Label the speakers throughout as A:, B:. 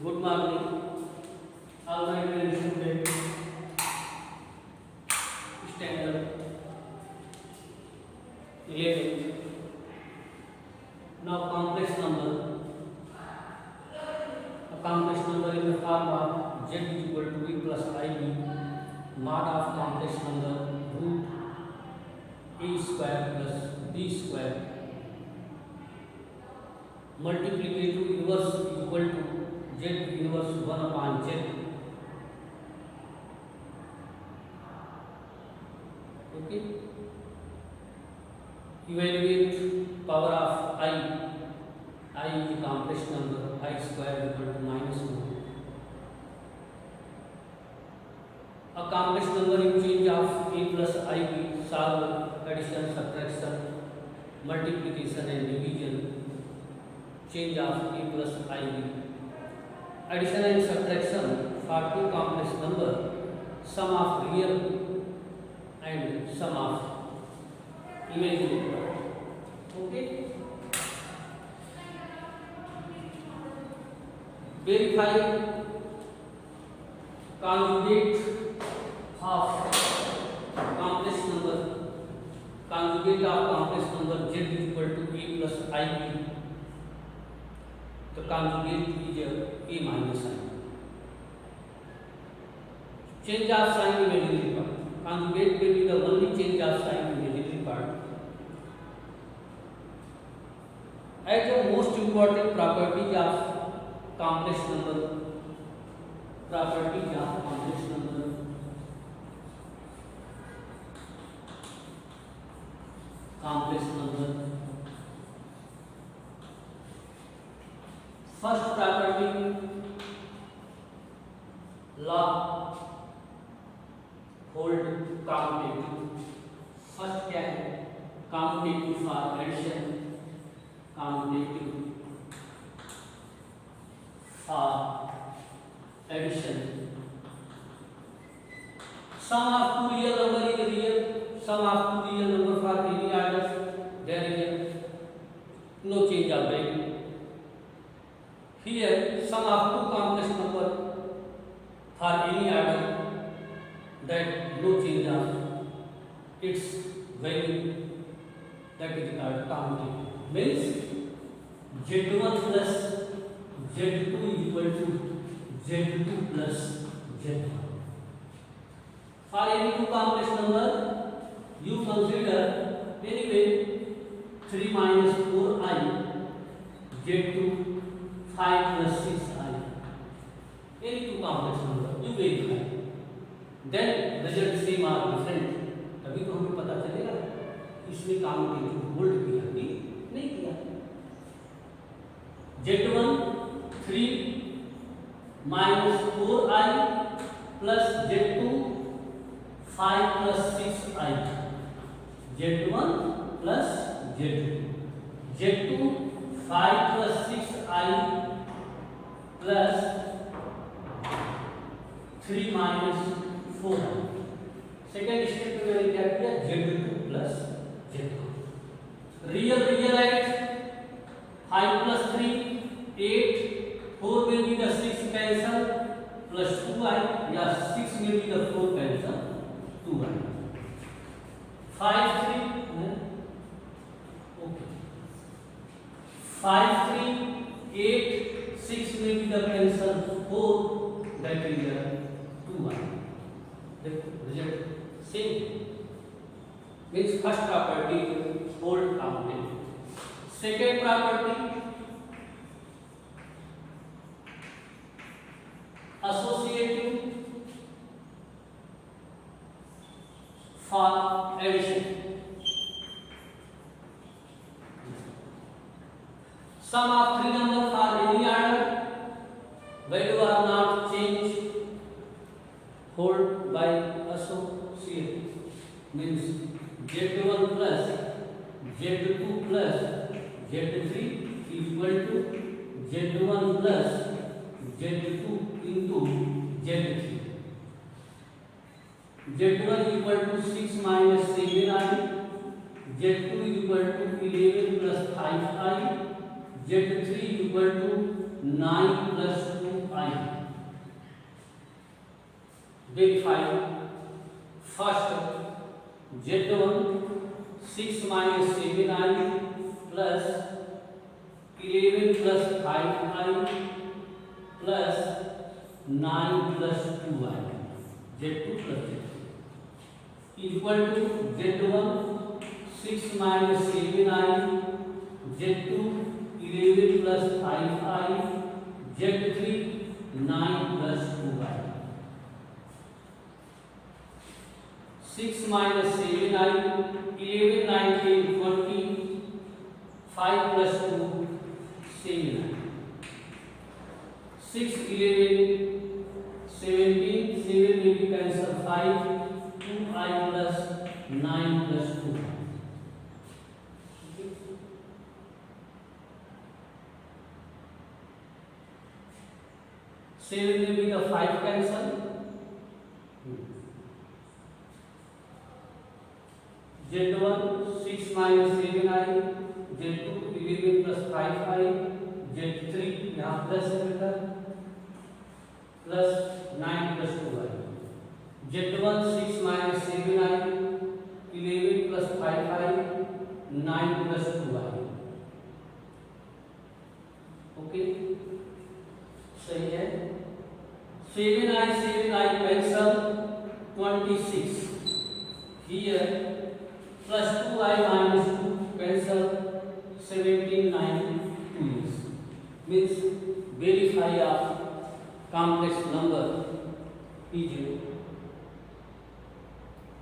A: Good morning, all my dear students. Standard 11. Now complex number. A complex number in the form of z is equal to v plus ib. Mod of complex number root a square plus b square. Multiplicative inverse is equal to z inverse 1 upon z. Okay. Evaluate power of I. I is a complex number. I square is equal to -1. A complex number in change of a plus ib. Solve addition, subtraction, multiplication and division. Change of a plus ib. Addition and subtraction for two complex number. Sum of real and sum of imaginary. Okay. Verify conjugate of complex number. Conjugate of complex number z is equal to a plus ib. The conjugate is a minus i. Change of sign imaginary part. Conjugate will be the only change of sign imaginary part. As the most important properties of complex number. Properties of complex number. Complex number. First property, law hold commutative. First क्या है? Commutative for addition, commutative for addition. Sum of two real number is real. Sum of two real number for any order, there is no change of value. Here, sum of two complex number for any order, that no change of its value, that is called commutative. Means z1 plus z2 is equal to z2 plus z1. For any two complex number, you consider anyway 3 minus 4i z2 5 plus 6i. Any two complex number you verify. Then result same or different. तभी तो हमें पता चलेगा इसमें commutative hold किया कि नहीं किया. z1 3 minus 4i plus z2 5 plus 6i. z1 plus z2 5 plus 6i plus 3 minus 4. Second step में मैंने क्या किया? z2 plus z1. रियल एट 5 plus 3 8. 4 will be the 6 cancel plus 2i, या 6 will be the 4 cancel 2i. 5 3 okay. 5 3 8 6 will be the cancel 4, that is 2i. The result same. Means first property hold commutative. Second property associative for addition. Sum of three numbers for any order, value are not changed, hold by associate. Means z1 plus z2 plus z3 equal to z1 plus z2 into z3. z1 equal to 6 minus 7i, z2 equal to 11 plus 5i, z3 equal to 9 plus 2i. verify. First, Z1 6 minus 7i plus 11 plus 5i plus 9 plus 2i. Z2 plus Z2 equal to Z1 6 minus 7i, Z2 11 plus 5i, Z3 9 plus 2i. 6 minus 7i, 11 19 20, 5 plus 2 7i. 6 11 17, 7 will be cancel 5, 2i plus 9 plus 2i. 7 will be the 5 cancel. Z1 6 minus 7i, Z2 11 plus 5i, Z3 यहाँ plus है बेटा plus 9 plus 2i. Z1 6 minus 7i, 11 plus 5i, 9 plus 2i. Okay सही है. 7i cancel 26 here plus 2i minus 2 cancel 17 9 2 is means verify of complex number is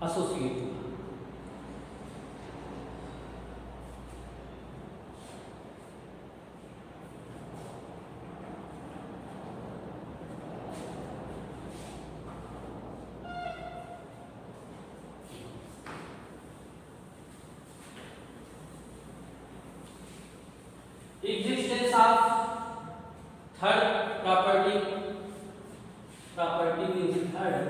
A: associated. Existence of third property means third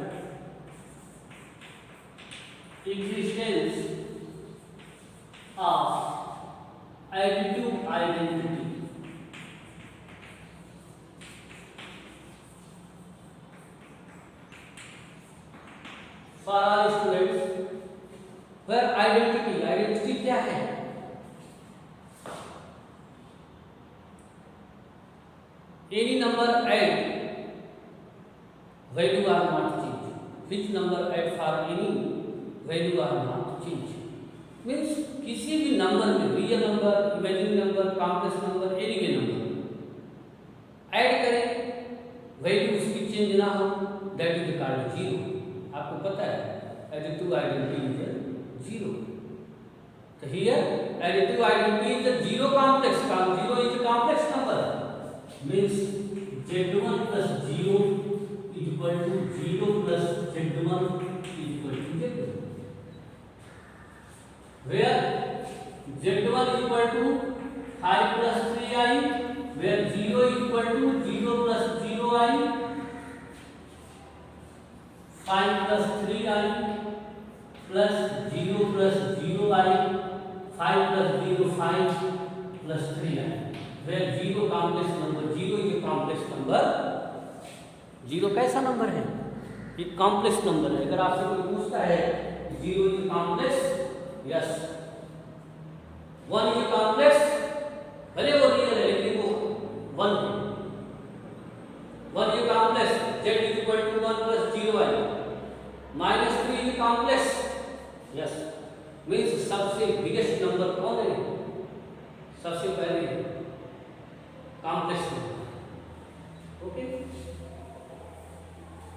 A: existence of additive identity. For all students, where identity क्या है? Any number add value are not changed. Which number add for any value are not changed. Means किसी भी number में real number, imaginary number, complex number, any भी number add करें value उसकी change ना हो, दैट इज कॉल्ड जीरो. आपको पता है एडिटिव आइडेंटिटी इज जीरो. तो here additive identity is zero complex. Zero is complex number means Z1 plus 0 is equal to 0 plus Z1 is equal to Z2. Where Z1 is equal to 5 plus 3i, where 0 is equal to 0 plus 0i, 5 plus 3i plus 0 plus 0i, 5 plus 0 5 plus 3i. where zero complex number, zero is complex number. Zero कैसा number है? एक complex number है. अगर आपसे कोई पूछता है zero is complex, yes. One is complex, भले वो रियल है लेकिन वो वन है. One is complex, z is equal to 1 plus 0i. -3 is complex, yes. Means सबसे बिगेस्ट नंबर कौन है? सबसे पहले complex number. Okay.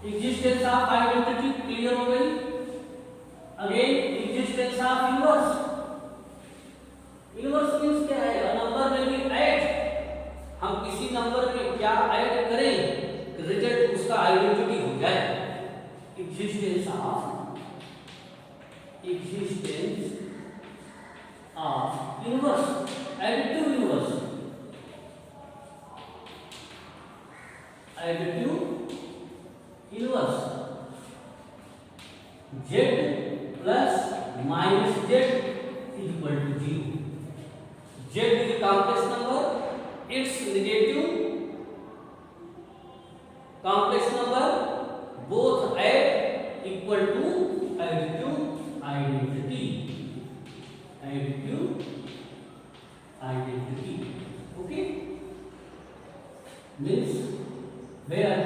A: Existence of identity clear हो गई. Again existence of inverse. Inverse means क्या है? नंबर में भी ऐड, हम किसी नंबर में क्या ऐड करें रिजल्ट उसका आइडेंटिटी हो जाए. Existence of inverse, additive inverse. Additive inverse z plus minus z is equal to 0. Z is a complex number, its negative complex number both add equal to additive identity. Additive identity. Okay? Means where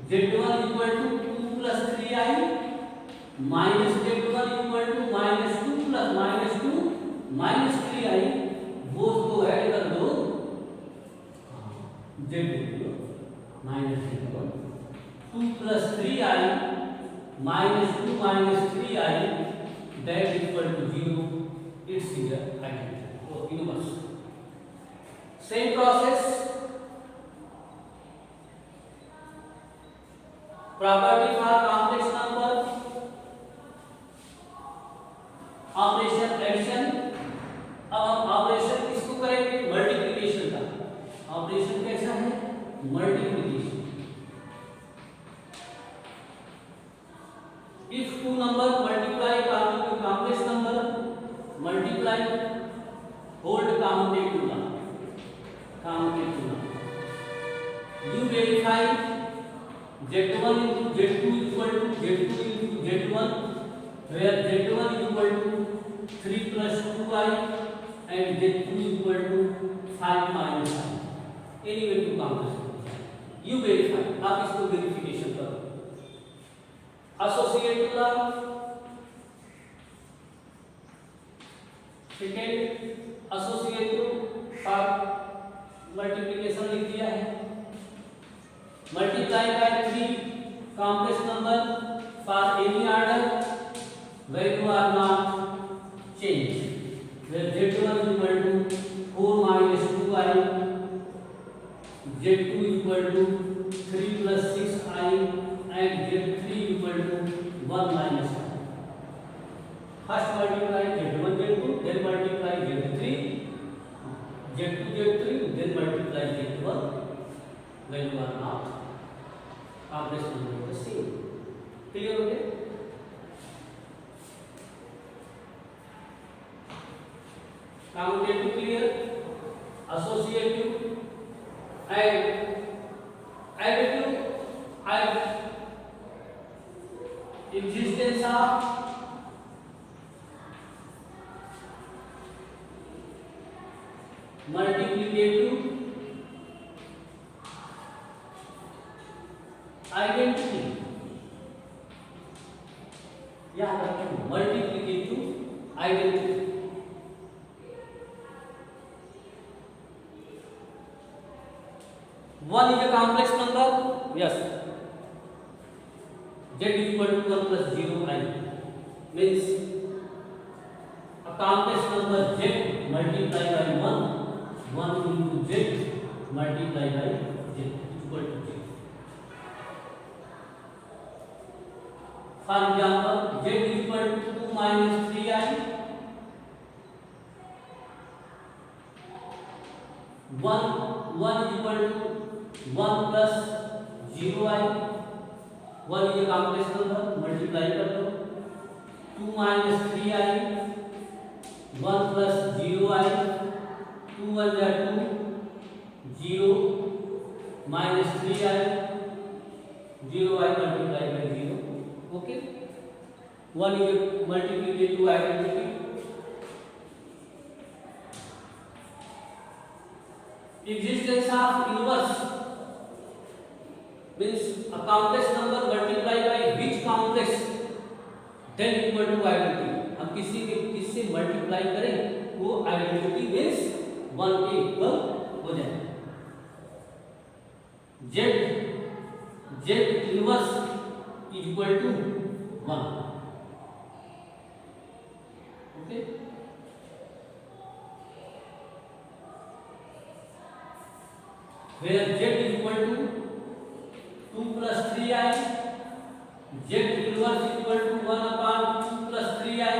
A: z1 equal to 2 plus 3i minus z1 equal to minus 2 plus minus 2 minus 3i, वो उसको add कर दो z minus z1 2 plus 3i minus 2 minus 3i that equal to 0. It's the identity or inverse. Same process. Property for complex number. Operation addition. अब हम operation किसको करेंगे? Multiplication का. Operation कैसा है? Multiplication. If two number multiply complex number, multiply hold commutative. You verify z1 into z2 equal to z2 into z1, where z1 equal to 3 plus 2i and z2 equal to 5 minus i. Anyway to complex. You verify. आप इसको verification करो. Associative law. Second associative for multiplication लिख दिया है. Multiply by 3 complex number for any order, value are not changed. Where z1 equal to 4 minus 2i, z2 equal to 3 plus 6i and z3 equal to 1 minus i. First multiply z1 z2, then multiply z3, z2 z3, then multiply z1. Value are not complex number the same. Clear हो गया? Commutative clear, associative and additive and existence of multiplicative identity. याद रखो multiplicative identity. One is a complex number. Yes. Z is equal to 1 plus 0i. Means a complex number z multiplied by 1. 1 into z multiplied by z equal to z. For example, z is equal to 2 minus 3i. 1 is equal to 1 plus 0i. 1 is a complex number, multiply कर दो. 2 minus 3i, 1 plus 0i, 2 1 is 2, 0 minus 3i, 0i multiply by 0. Okay. 1 is a multiplicative identity. Existence of inverse means a complex number multiplied by which complex then equal to identity. हम किससे multiply करें वो identity means 1 के equal हो जाए. z inverse is equal to 1. Okay. where z is equal to 2 plus 3i, z inverse is equal to 1 upon 2 plus 3i.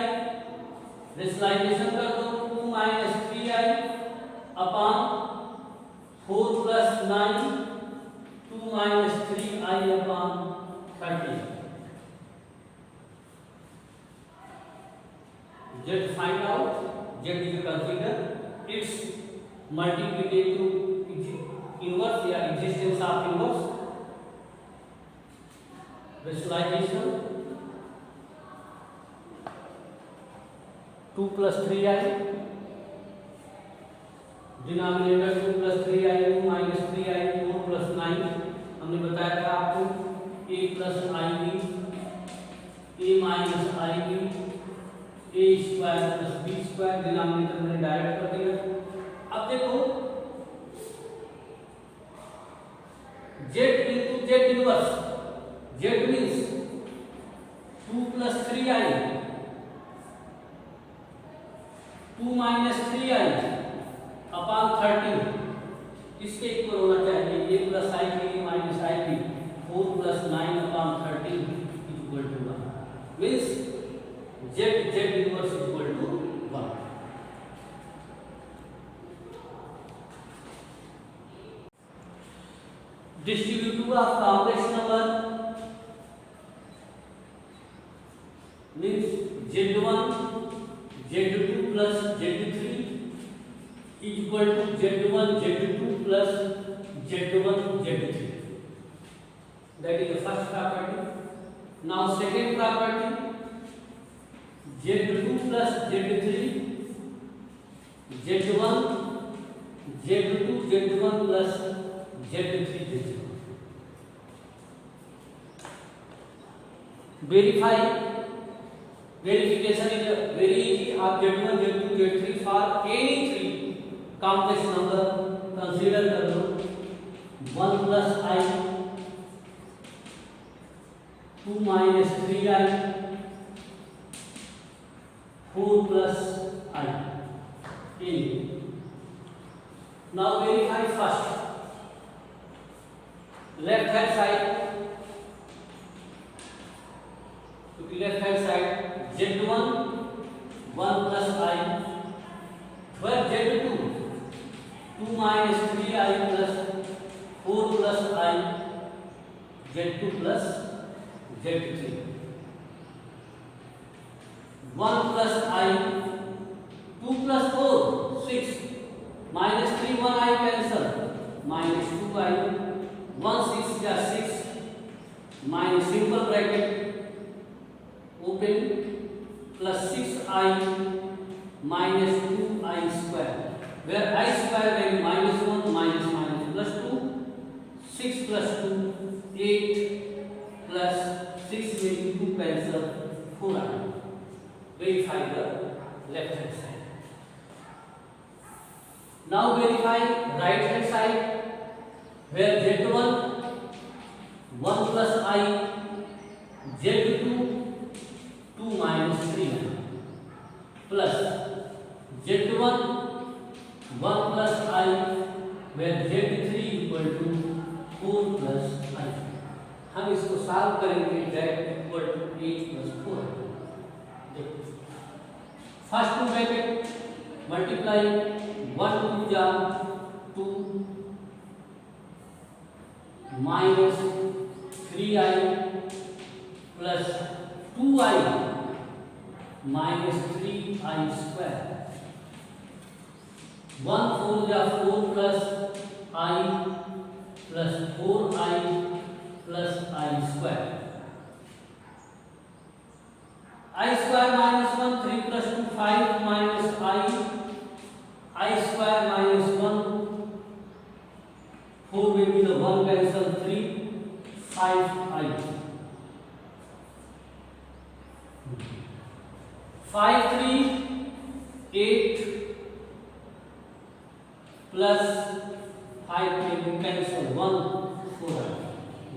A: Rationalisation कर दो. 2 minus 3i upon 4 plus 9, 2 minus 3i upon 30. Z find out. Z is consider its multiplicative inverse या existence of inverse. Visualization 2 plus 3i, denominator 2 plus 3i 2 minus 3i 4 plus 9, हमने बताया था आपको a plus ib a minus ib a square plus b square, denominator मैंने direct कर दिया। अब देखो z into z inverse, z means 2 plus 3i 2 minus 3i upon 13 इसके इक्वल होना चाहिए, a plus i b minus i b 4 plus 9 upon 13 equal to 1, means z inverse equal to 1। Distributive of complex number means z1 z2 plus z3 equal to z1 z2 plus z1 z3, that is the first property. Now second property, z2 plus z3 z1 z2 z1 plus z3 z1, verification is very easy of z1 z2 z3 for any three complex number, consider कर लो 1 plus i 2 minus 3i 4 plus i in. Now verify first left hand side, to the left hand side z1 1 plus i, where z2 2 minus 3i plus 4 plus i z2 plus z3, 1 plus i 2 plus 4 6 minus 3 1 i cancel minus 2i 1 6 या 6 minus simple bracket open plus 6i minus 2i square, where I square value minus 1 minus minus plus 2, 6 plus 2 8 plus 6 means 2 cancel 4i. Verify the left hand side. Now verify right hand side, where z1 1 plus i z2 2 minus 3 plus z1 1 plus i, where z3 equal to 4 plus i. हम इसको solve करेंगे, z equal to 8 plus 4। First two bracket multiply 1 2 जा 2 minus 3i plus 2i minus 3i square, 1 4 या 4 plus i plus 4i plus i square, I square minus 1 3 plus 2 5 minus I square minus 1 4 will be the 1 cancel 3 5i 5 3 8 plus 5 will cancel 1 4i,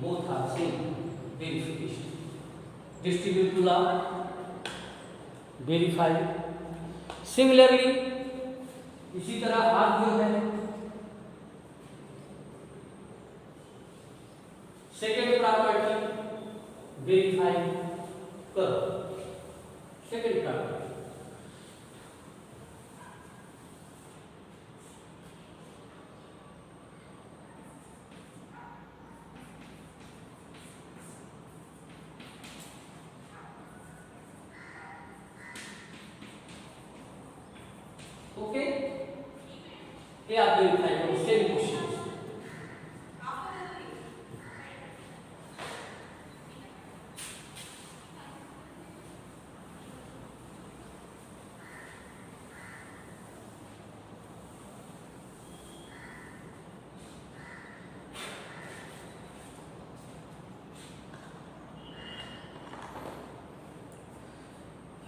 A: both are same. Verification, distribute to law, verify. Similarly इसी तरह हाथ जो है second property verify करो, second property okay, ये आप verify करो, same question.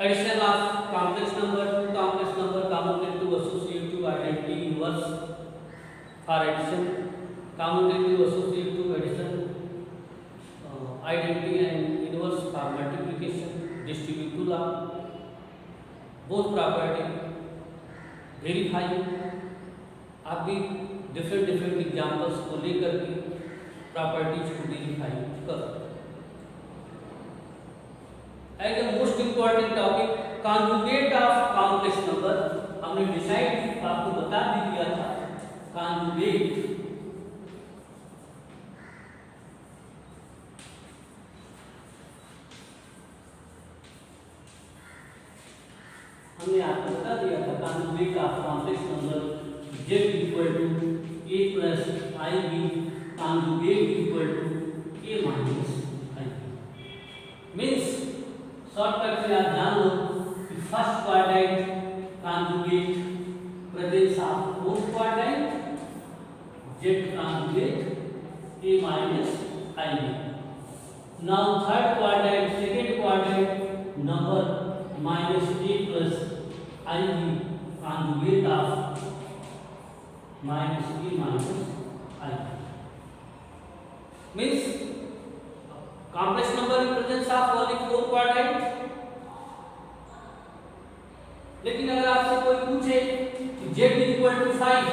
A: Addition of complex number, two complex number, commutative, associative, identity, inverse for addition, commutative, associative, addition, identity and inverse for multiplication, distributive law, both property verify. आप भी different examples को लेकर के properties को verify करो। As a most important topic conjugate of complex number, हमने decide आपको बता भी दिया था। कॉन्जुगेट हमने आपको बता दिया था conjugate of complex number z equal to a plus i b conjugate equal to a minus i b. Means shortcut से आप जान लो कि first quadrant conjugate presence of fourth quadrant z conjugate a minus i b. Now third quadrant second quadrant number minus a plus i b conjugate of minus b minus I means complex number in presence of only four quadrant। लेकिन अगर आपसे कोई पूछे कि z is equal to 5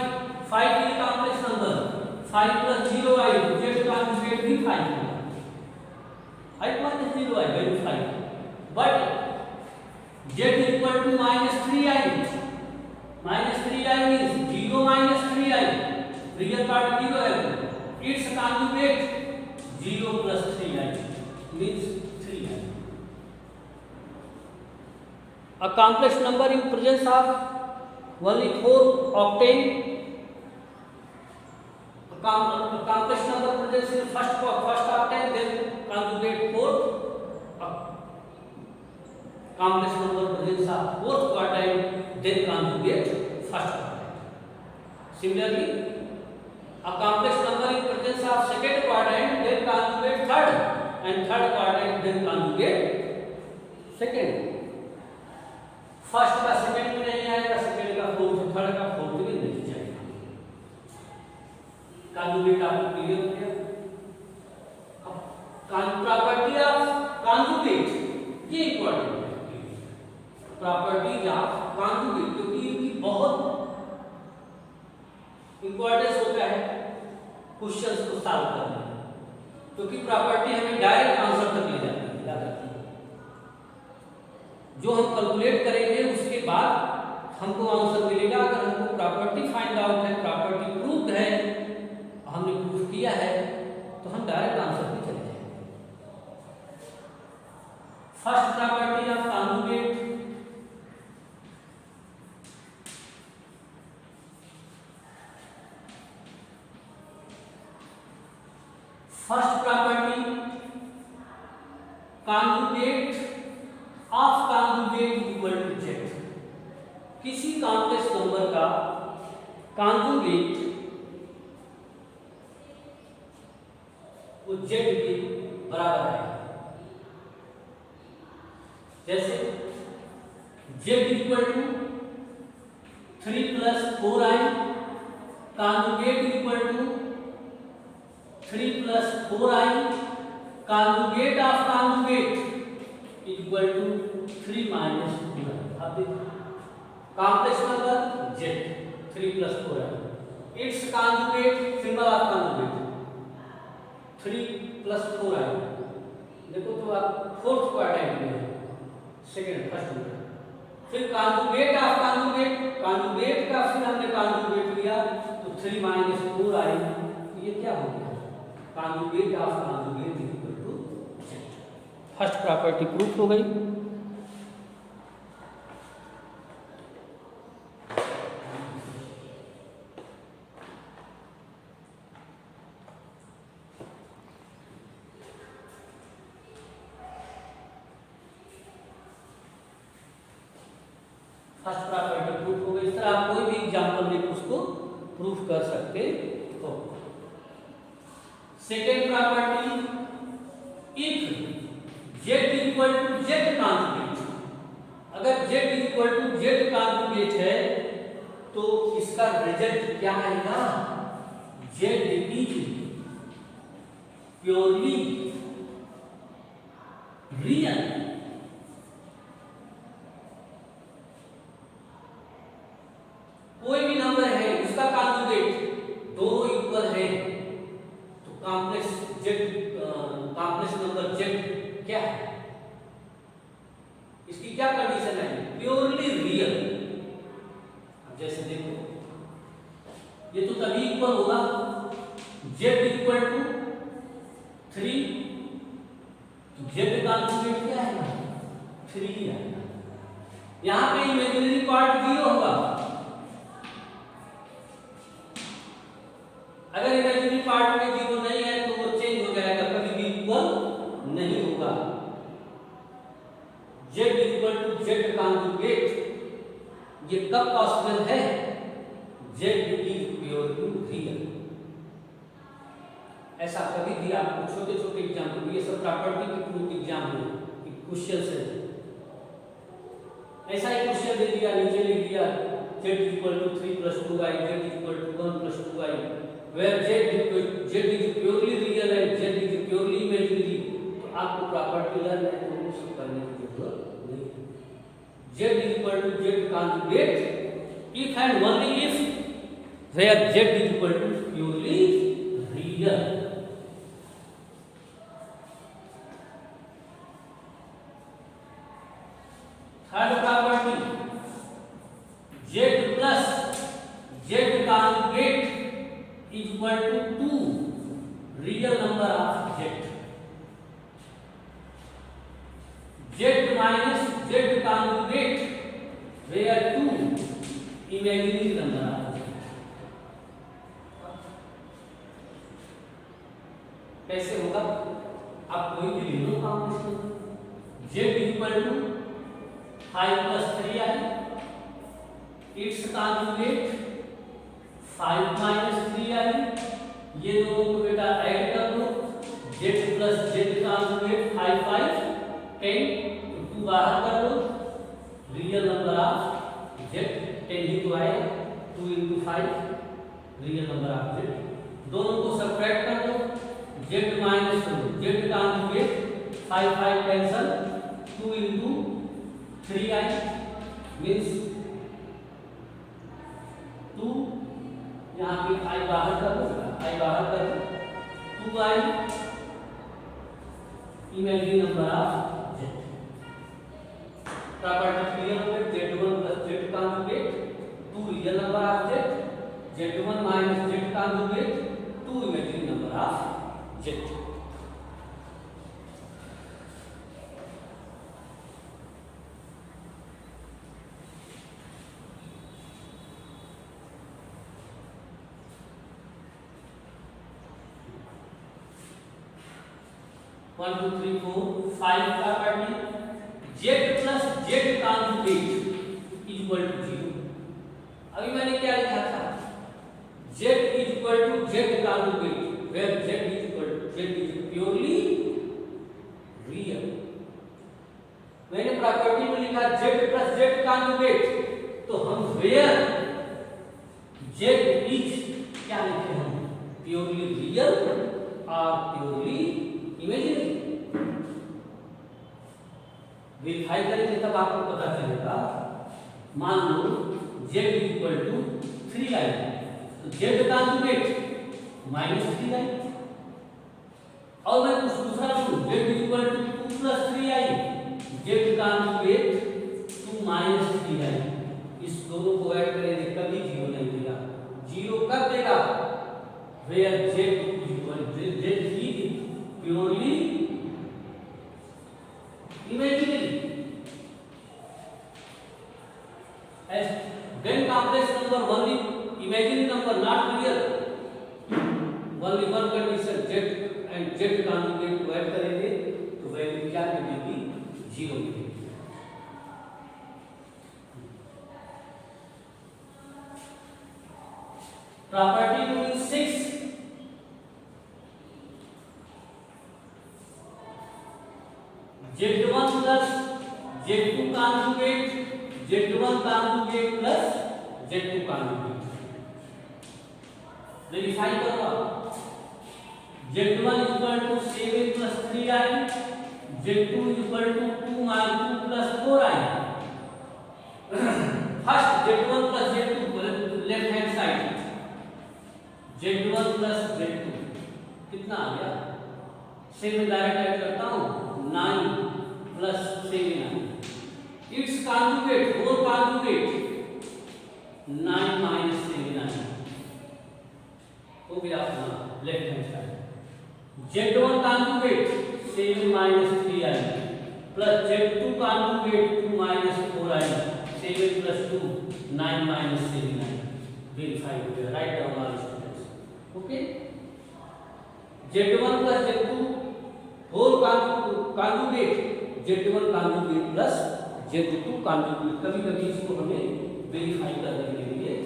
A: is complex number, 5 plus 0i z conjugate भी 5 है, 5 minus 0i value 5, but z is equal to minus 3i means 0 minus 3i, real part 0 है, its conjugate 0 plus 3i means 3i। A complex number in presence of only 4 octane, a complex number presence in first octane, then conjugate 4, a complex number presence of fourth quadrant, then conjugate first quadrant। Similarly, a complex number in presence of second quadrant, then conjugate third, and third quadrant, then conjugate second। First का second में नहीं आएगा, second का fourth, third का fourth में नहीं जाएगा। conjugate आपको क्लियर हो गया। प्रॉपर्टी ऑफ conjugate ये इंपॉर्टेंट है, प्रॉपर्टीज ऑफ conjugate, क्योंकि इनकी बहुत इंपॉर्टेंस होता है क्वेश्चंस को सॉल्व करने में, क्योंकि प्रॉपर्टी हमें डायरेक्ट आंसर तक ले जाती है, याद रखिए। जो हम कैलकुलेट करेंगे उसके बाद हमको आंसर मिलेगा। अगर हमको प्रॉपर्टी फाइंड आउट है, प्रॉपर्टी प्रूव्ड है, हमने प्रूफ किया है, तो हम डायरेक्ट आंसर पे चले जाएंगे। First property of conjugate, first property conjugate of conjugate equal to z। किसी कॉम्प्लेक्स नंबर का कॉन्जुगेट वो z के बराबर है। जैसे z equal to 3 plus 4i, conjugate equal to 3 plus 4i, conjugate of conjugate equal to 3 minus 2i। अब देखिए complex number z 3 plus 4i, it's conjugate symbol of conjugate 3 plus 4i। देखो तो आप फोर्थ क्वाड्रेंट में, second first में, फिर conjugate of conjugate, conjugate का फिर हमने कॉन्जुगेट लिया तो 3 माइनस 4i, ये क्या हो गया? Conjugate of conjugate equal to z। First property proof हो गई। फर्स्ट प्रॉपर्टी प्रूफ हो गई। इस तरह आप कोई भी एग्जांपल लेकर उसको प्रूफ कर सकते हो। Second property, if z equal to z conjugate, अगर z equal to z conjugate है तो इसका रिजल्ट क्या आएगा? z is purely real. कोई भी नंबर है उसका कॉन्जुगेट दोनों इक्वल है तो कॉम्प्लेक्स नंबर z क्या है? इसकी क्या कंडीशन है? Purely real. जैसे देखो ये तो तभी इक्वल होगा z इक्वल टू 3 तो z कॉन्जुगेट क्या आएगा? 3 आएगा। यहां पे इमेजिनरी पार्ट 0 होगा। अगर इमेजिनरी पार्ट में 0 नहीं है तो वो चेंज हो जाएगा, कभी भी इक्वल नहीं होगा। z equal to z conjugate ये कब पॉसिबल है? z is purely real. ऐसा कभी भी आपको छोटे छोटे एग्जाम्पल, ये सब प्रॉपर्टी के प्रूफ एग्जाम है, क्वेश्चन है। ऐसा ही क्वेश्चन दे दिया, नीचे लिख दिया z equal to 3 + 2y, z equal to 1 + 2y, where z is purely real and z is purely imaginary. तो आपको प्रॉपर्टी लर्न है तो वो सब करने की जरूरत नहीं है। z equal to z conjugate if and only if where z is equal to purely real. Third property z plus z conjugate equal to 2 real number of z। z minus z conjugate where 2 imaginary number of z। कैसे होगा? आप कोई भी ले लो combination. z equal to 5 + 3i, its conjugate 5 - 3i। ये दोनों को बेटा ऐड कर दो, z प्लस z कॉन्जुगेट 5 - 5 10 2 बाहर कर दो, रियल नंबर ऑफ z 10 ही तो आएगा, 2 × 5 रियल नंबर ऑफ z। दोनों को सब्ट्रैक्ट कर दो, z minus z conjugate 5 - 5 cancel, 2 × 3i means 2, यहाँ पे i बाहर कर दो, i बाहर कर दो, 2i imaginary number of z। Property clear हो गई। z1 + z conjugate 2 real number of z, z1 - z conjugate 2 imaginary number of z। One two three four 5 property z plus z conjugate equal to 0। अभी मैंने क्या लिखा था? z equal to z conjugate where z is purely real. मैंने property में लिखा z plus z conjugate, तो हम वेयर z इज क्या लिखे हम? प्योरली रियल और प्योरली इमेजिनरी। वेरीफाई करेंगे तब आपको पता चलेगा। मान लो z इक्वल टू 3i, तो z कॉन्जुगेट -3i, और मैं कुछ दूसरा लूं, z equal to 2 + 3i, z conjugate 2 - 3i। इस दोनों को ऐड करेंगे कभी 0 नहीं देगा। 0 कब देगा? Where z equal z is purely imaginary, as then complex number only imaginary number not real, only one condition z and z conjugate को ऐड करेंगे तो वैल्यू क्या मिलेगी? 0 मिलेगी। Property number 6 z1 + Z2 conjugate Z1 conjugate plus Z2 conjugate verify करो आप। Z1 equal to 7 plus 3i, Z2 equal to 2 plus 4i। First Z1 plus Z2 left hand side, Z1 plus Z2 कितना आ गया? 7 direct add करता हूं, 9 plus 7i। It's conjugate, for conjugate 9 minus 7i हो गया अपना left hand side. Z1 conjugate 7 minus 3i plus Z2 conjugate 2 minus 4i, 7 plus 2 9 minus 7i। Verify हो गया। Write down all students. Okay, Z1 plus Z2 whole conjugate Z1 conjugate plus Z2 conjugate. कभी कभी इसको हमें verify करने के लिए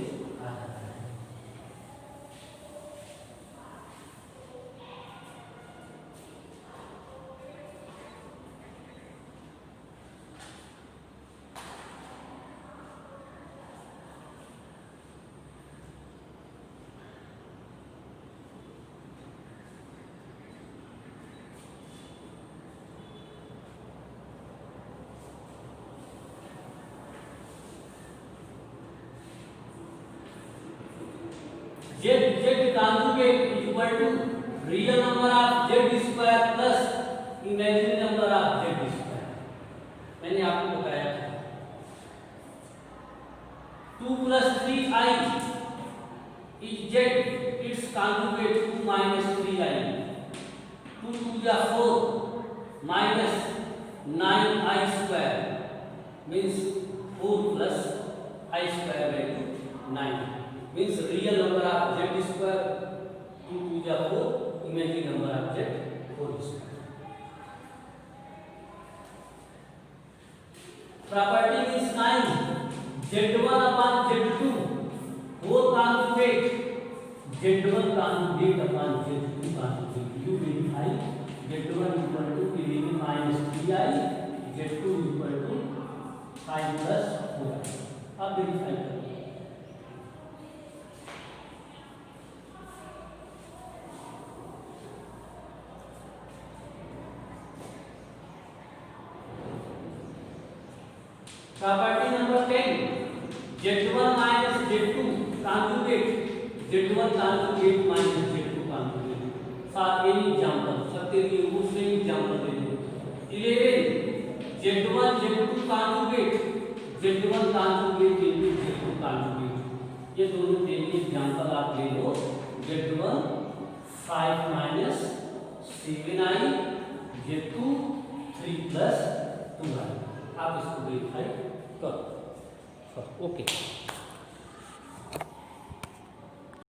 A: Z conjugate equal to real number of Z square plus imaginary number of Z square। मैंने आपको बताया था 2 plus 3i is Z, its conjugate 2 minus 3i, 2 to the 4 minus 9i square means 4 plus I square by 9 means real number of Z square 2 to the 4, imaginary number of Z 4 square। Property is 9 Z1 upon Z2 whole conjugate Z1 conjugate upon Z2 conjugate। You verify Z1 equal to 11 minus 3i, Z2 equal to 5 plus 4i। अब verify करो। Property number 10 Z1 minus Z2 conjugate Z1 conjugate minus Z2 conjugate। साथ any example सबके लिए वो same example दे दो। 11 Z1 Z2 conjugate Z1 conjugate into Z2 conjugate। ये दोनों daily example आप ले लो। Z1 5 minus 7i, Z2 3 plus 2i। आप इसको वेरीफाई करो। ओके।